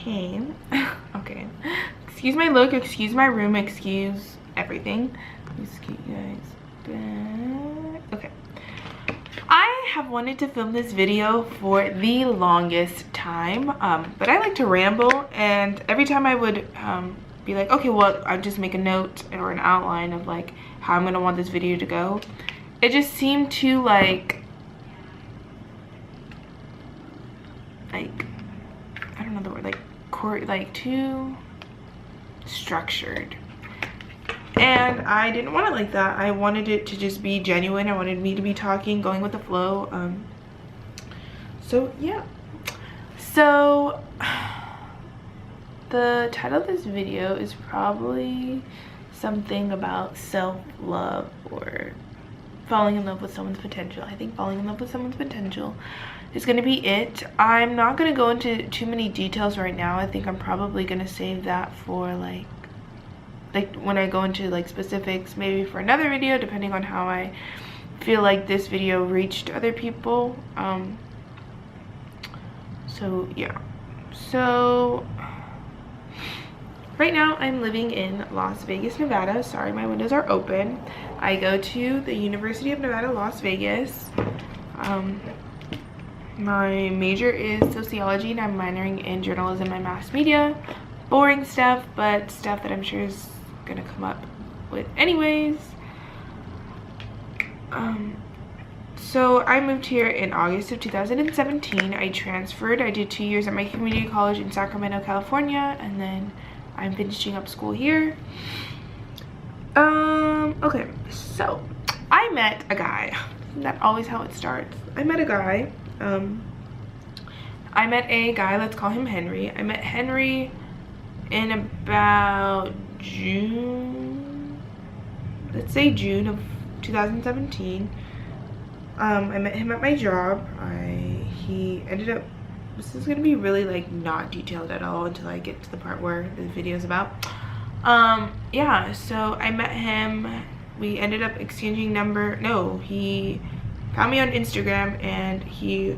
came. Okay, excuse my look, excuse my room, excuse everything. Let's get you guys back. Okay, I have wanted to film this video for the longest time, but I like to ramble, and every time I would be like, okay, well, I'll just make a note or an outline of like how I'm gonna want this video to go. It just seemed too like I don't know the word, like too structured, and I didn't want it like that. I wanted it to just be genuine. I wanted me to be talking, going with the flow. So yeah, so the title of this video is probably something about self-love or falling in love with someone's potential. I think falling in love with someone's potential is going to be it. I'm not going to go into too many details right now. I think I'm probably going to save that for like when I go into like specifics, maybe for another video, depending on how I feel like this video reached other people. So yeah, so right now I'm living in Las Vegas, Nevada. Sorry, my windows are open. I go to the University of Nevada, Las Vegas. My major is sociology and I'm minoring in journalism and mass media. Boring stuff, but stuff that I'm sure is gonna come up with anyways. So I moved here in August of 2017. I transferred. I did 2 years at my community college in Sacramento, California, and then I'm finishing up school here. Okay, so I met a guy. Isn't that always how it starts? I met a guy. Let's call him Henry. I met Henry in about June, let's say June of 2017. I met him at my job. He ended up, this is gonna be really like not detailed at all until I get to the part where the video is about. Yeah, so I met him. We ended up exchanging he found me on Instagram, and he,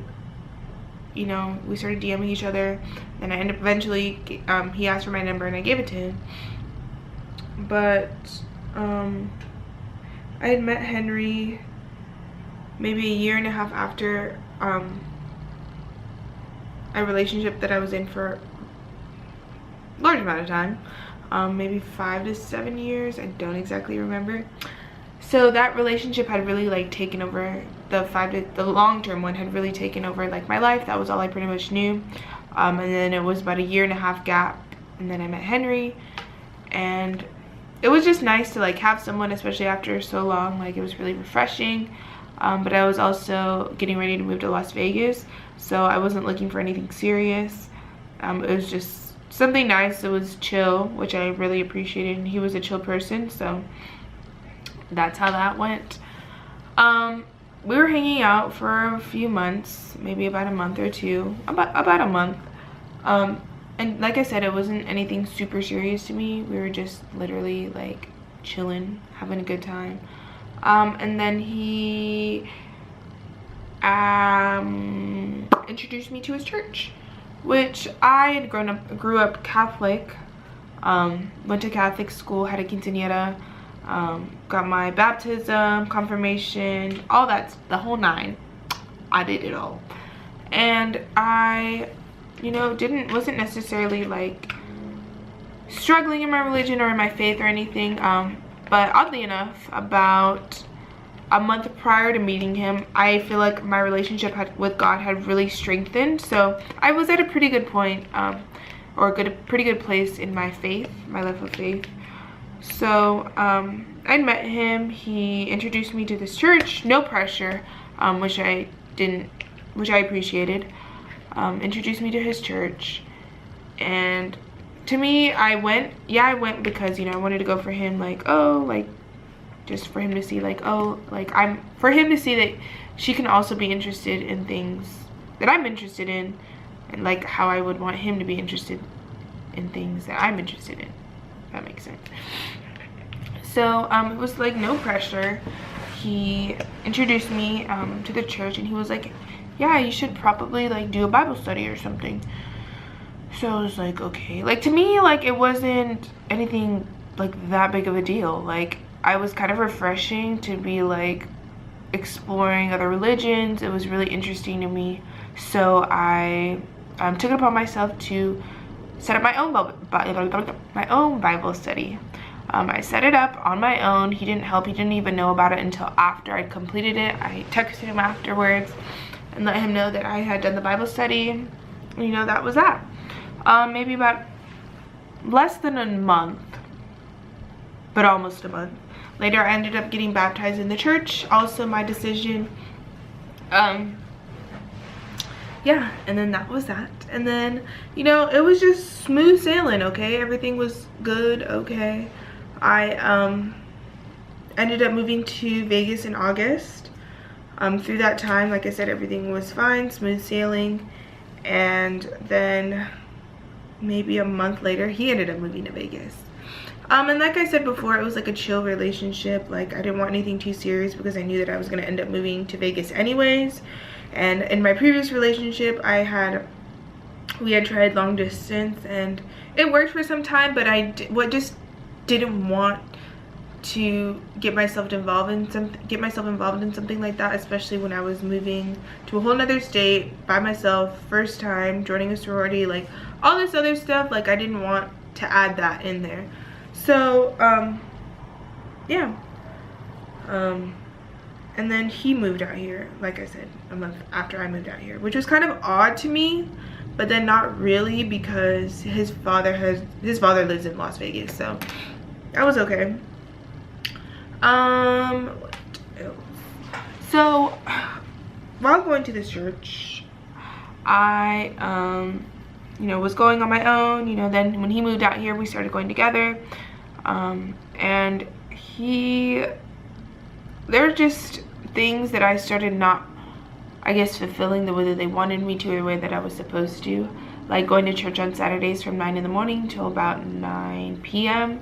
you know, we started DMing each other, and I ended up eventually, he asked for my number and I gave it to him. But I had met Henry maybe a year and a half after a relationship that I was in for a large amount of time, maybe 5 to 7 years. I don't exactly remember. So that relationship had really like taken over, the long-term one had really taken over like my life. That was all I pretty much knew. And then it was about a year and a half gap, and then I met Henry, and it was just nice to like have someone, especially after so long. Like, it was really refreshing. But I was also getting ready to move to Las Vegas, so I wasn't looking for anything serious. It was just something nice. It was chill, which I really appreciated, and he was a chill person, so that's how that went. We were hanging out for a few months, maybe about a month or two, about a month. And like I said, it wasn't anything super serious to me. We were just literally like chilling, having a good time. And then he introduced me to his church, which I had grew up Catholic, went to Catholic school, had a quinceañera, got my baptism, confirmation, all that, the whole 9. I did it all. And I, you know, wasn't necessarily like struggling in my religion or in my faith or anything, but oddly enough, about a month prior to meeting him, I feel like my relationship with God had really strengthened. So I was at a pretty good point, or pretty good place in my faith, my life of faith. So I met him. He introduced me to this church, no pressure, which I appreciated. Introduced me to his church, and to me, I went because, you know, I wanted to go for him, like, oh, like, just for him to see, like, oh, like, for him to see that she can also be interested in things that I'm interested in, and like how I would want him to be interested in things that I'm interested in, if that makes sense. So it was like no pressure. He introduced me to the church, and he was like, yeah, you should probably like do a Bible study or something. So I was like, okay. Like, to me, like, it wasn't anything like that big of a deal. Like, I was kind of refreshing to be like exploring other religions. It was really interesting to me. So I took it upon myself to set up my own Bible study. I set it up on my own. He didn't help. He didn't even know about it until after I'd completed it. I texted him afterwards and let him know that I had done the Bible study. You know, that was that. Maybe about less than a month, but almost a month later, I ended up getting baptized in the church. Also my decision. Yeah, and then that was that. And then, you know, it was just smooth sailing, okay? Everything was good, okay? I ended up moving to Vegas in August. Through that time, like I said, everything was fine, smooth sailing. And then maybe a month later, he ended up moving to Vegas. And like I said before, it was like a chill relationship. Like, I didn't want anything too serious because I knew that I was going to end up moving to Vegas anyways. And in my previous relationship, we had tried long distance and it worked for some time, but I just didn't want to get myself involved in something like that, especially when I was moving to a whole nother state by myself, first time joining a sorority, like all this other stuff. Like, I didn't want to add that in there. So yeah, and then he moved out here, like I said, a month after I moved out here, which was kind of odd to me, but then not really, because his father lives in Las Vegas, so that was okay. What else? So while going to this church, I you know, was going on my own. You know, then when he moved out here, we started going together. And there were just things that I started not, I guess, fulfilling the way that they wanted me to, or the way that I was supposed to. Like going to church on Saturdays from 9 in the morning till about 9 p.m.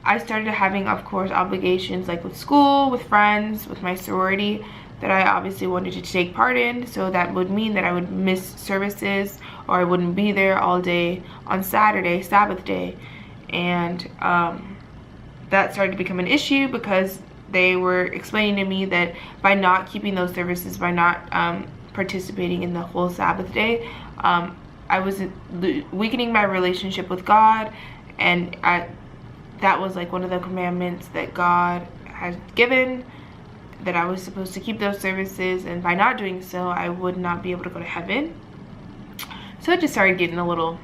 I started having, of course, obligations like with school, with friends, with my sorority that I obviously wanted to take part in. So that would mean that I would miss services, or I wouldn't be there all day on Saturday, Sabbath day. And that started to become an issue because they were explaining to me that by not keeping those services, by not participating in the whole Sabbath day, I was weakening my relationship with God. And that was like one of the commandments that God has given, that I was supposed to keep those services, and by not doing so, I would not be able to go to heaven. So it just started getting a little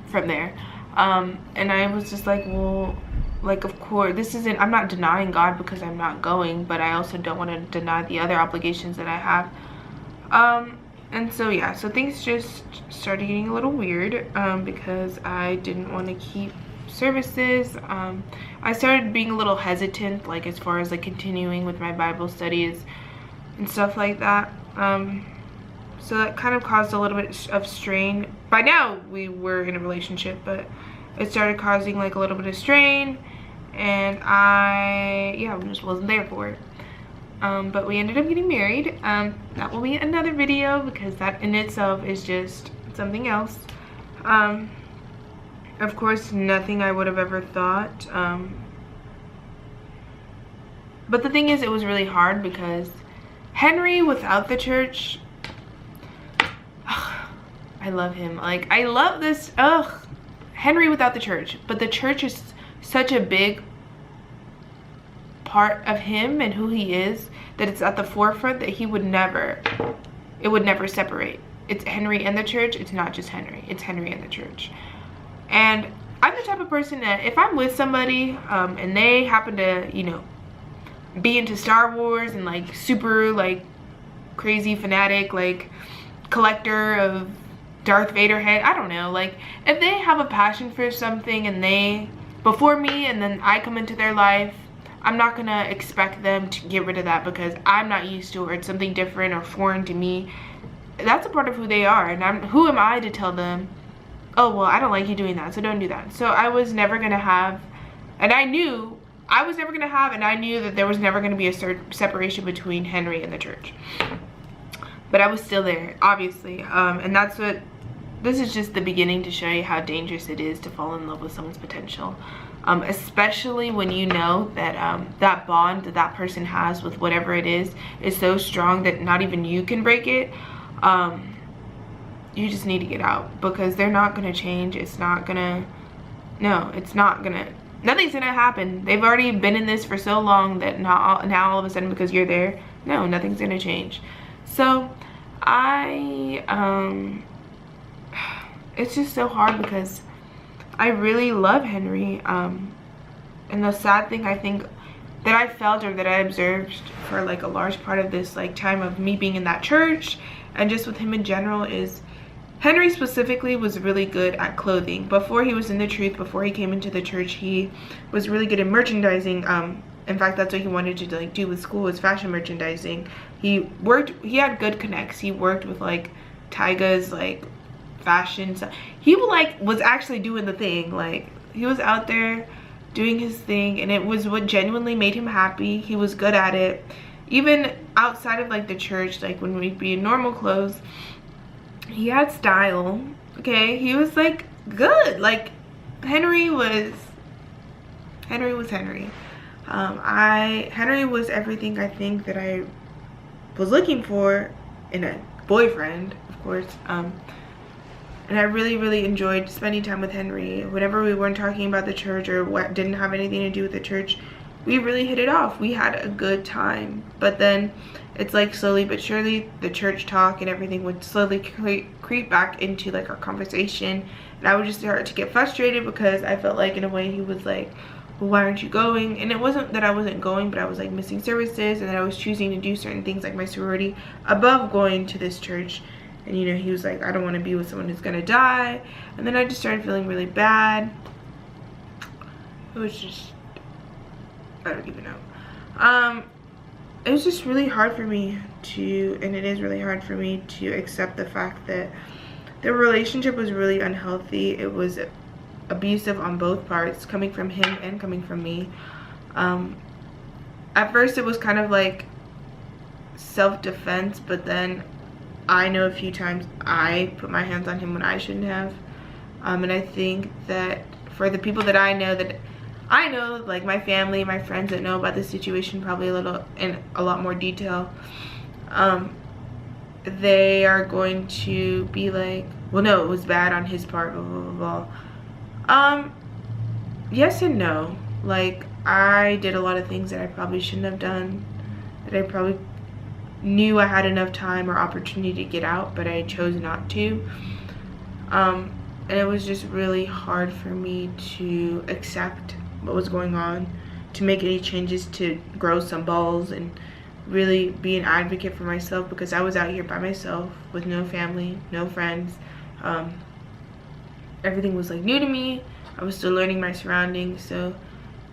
from there. And I was just like, well, like, of course, I'm not denying God because I'm not going, but I also don't want to deny the other obligations that I have. And so, yeah, so things just started getting a little weird, because I didn't want to keep services. I started being a little hesitant, like, as far as like continuing with my Bible studies and stuff like that. So that kind of caused a little bit of strain. By now we were in a relationship, but it started causing like a little bit of strain, and I just wasn't there for it. But we ended up getting married. That will be another video, because that in itself is just something else. Of course, nothing I would have ever thought. But the thing is, it was really hard because Henry without the church, I love him. Like, I love this, Henry without the church. But the church is such a big part of him and who he is, that it's at the forefront, that it would never separate. It's Henry and the church. It's not just Henry. It's Henry and the church. And I'm the type of person that if I'm with somebody and they happen to, you know, be into Star Wars and like super like crazy fanatic, like collector of Darth Vader head, I don't know, like if they have a passion for something and they before me, and then I come into their life, I'm not gonna expect them to get rid of that because I'm not used to it, or it's something different or foreign to me. That's a part of who they are, and who am I to tell them, oh, well, I don't like you doing that, so don't do that. So I was never gonna have, and I knew I was never gonna have, and I knew that there was never gonna be a separation between Henry and the church. But I was still there, obviously, and that's what this is just the beginning to show you how dangerous it is to fall in love with someone's potential. Especially when you know that that bond that that person has with whatever it is so strong that not even you can break it. You just need to get out, because they're not going to change. It's not going to, no, it's not going to, nothing's going to happen. They've already been in this for so long that now all of a sudden because you're there, no, nothing's going to change. So it's just so hard because I really love Henry. And the sad thing I think that I felt, or that I observed for like a large part of this like time of me being in that church and just with him in general, is Henry specifically was really good at clothing. Before he was in the truth, before he came into the church, he was really good at merchandising. In fact, that's what he wanted to like do with school, was fashion merchandising. He had good connects. He worked with like Tyga's like fashion stuff. He was actually doing the thing. Like, he was out there doing his thing, and it was what genuinely made him happy. He was good at it. Even outside of like the church, like when we'd be in normal clothes, he had style. Okay, he was like good. Like, Henry was Henry. Henry was everything I think that I was looking for in a boyfriend, of course. And I really, really enjoyed spending time with Henry. Whenever we weren't talking about the church or what didn't have anything to do with the church, we really hit it off. We had a good time. But then it's like slowly but surely the church talk and everything would slowly creep back into like our conversation. And I would just start to get frustrated because I felt like in a way he was like, well, why aren't you going? And it wasn't that I wasn't going, but I was like missing services, and that I was choosing to do certain things like my sorority above going to this church. And you know, he was like, I don't want to be with someone who's gonna die. And then I just started feeling really bad. It was just, I don't even know. It was just really hard for me to, and it is really hard for me to accept the fact that the relationship was really unhealthy. It was abusive on both parts, coming from him and coming from me. At first it was kind of like self-defense, but then I know a few times I put my hands on him when I shouldn't have. And I think that for the people that I know, like my family, my friends that know about the situation probably in a lot more detail, they are going to be like, well, no, it was bad on his part, blah, blah, blah, blah. Yes and no. Like, I did a lot of things that I probably shouldn't have done, that I probably knew I had enough time or opportunity to get out, but I chose not to. And it was just really hard for me to accept what was going on, to make any changes, to grow some balls and really be an advocate for myself, because I was out here by myself with no family, no friends. Everything was like new to me. I was still learning my surroundings, so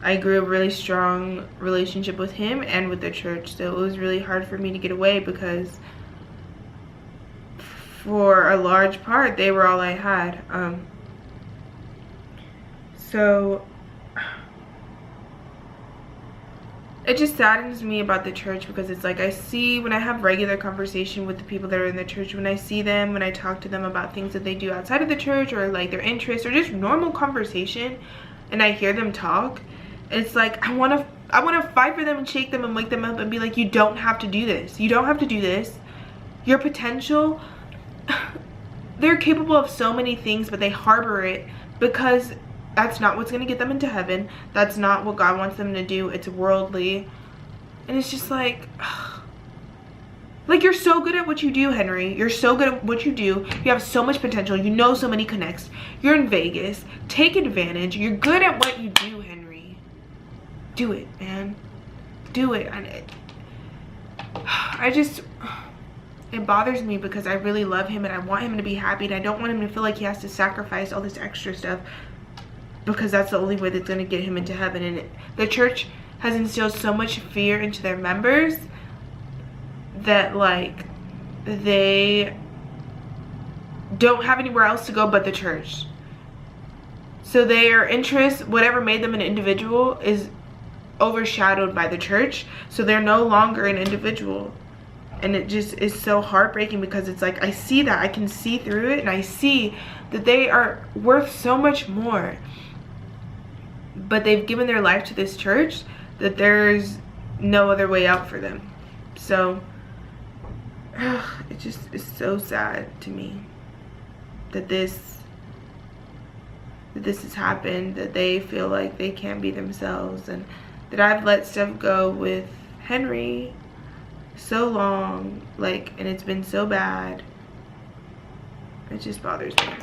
I grew a really strong relationship with him and with the church. So it was really hard for me to get away, because for a large part they were all I had. So it just saddens me about the church, because it's like I see, when I have regular conversation with the people that are in the church, when I see them, when I talk to them about things that they do outside of the church, or like their interests, or just normal conversation, and I hear them talk, it's like I want to fight for them and shake them and wake them up and be like, you don't have to do this. You don't have to do this. Your potential, they're capable of so many things, but they harbor it because that's not what's going to get them into heaven. That's not what God wants them to do. It's worldly. And it's just like, you're so good at what you do, Henry. You're so good at what you do. You have so much potential. You know so many connects. You're in Vegas. Take advantage. You're good at what you do, Henry. Do it, man. Do it. It bothers me because I really love him and I want him to be happy, and I don't want him to feel like he has to sacrifice all this extra stuff, because that's the only way that's going to get him into heaven. And the church has instilled so much fear into their members that like they don't have anywhere else to go but the church. So their interests, whatever made them an individual, is overshadowed by the church. So they're no longer an individual. And it just is so heartbreaking, because it's like, I see that, I can see through it, and I see that they are worth so much more, but they've given their life to this church, that there's no other way out for them. So it just is so sad to me that this has happened, that they feel like they can't be themselves, and that I've let stuff go with Henry so long, like, and it's been so bad. It just bothers me.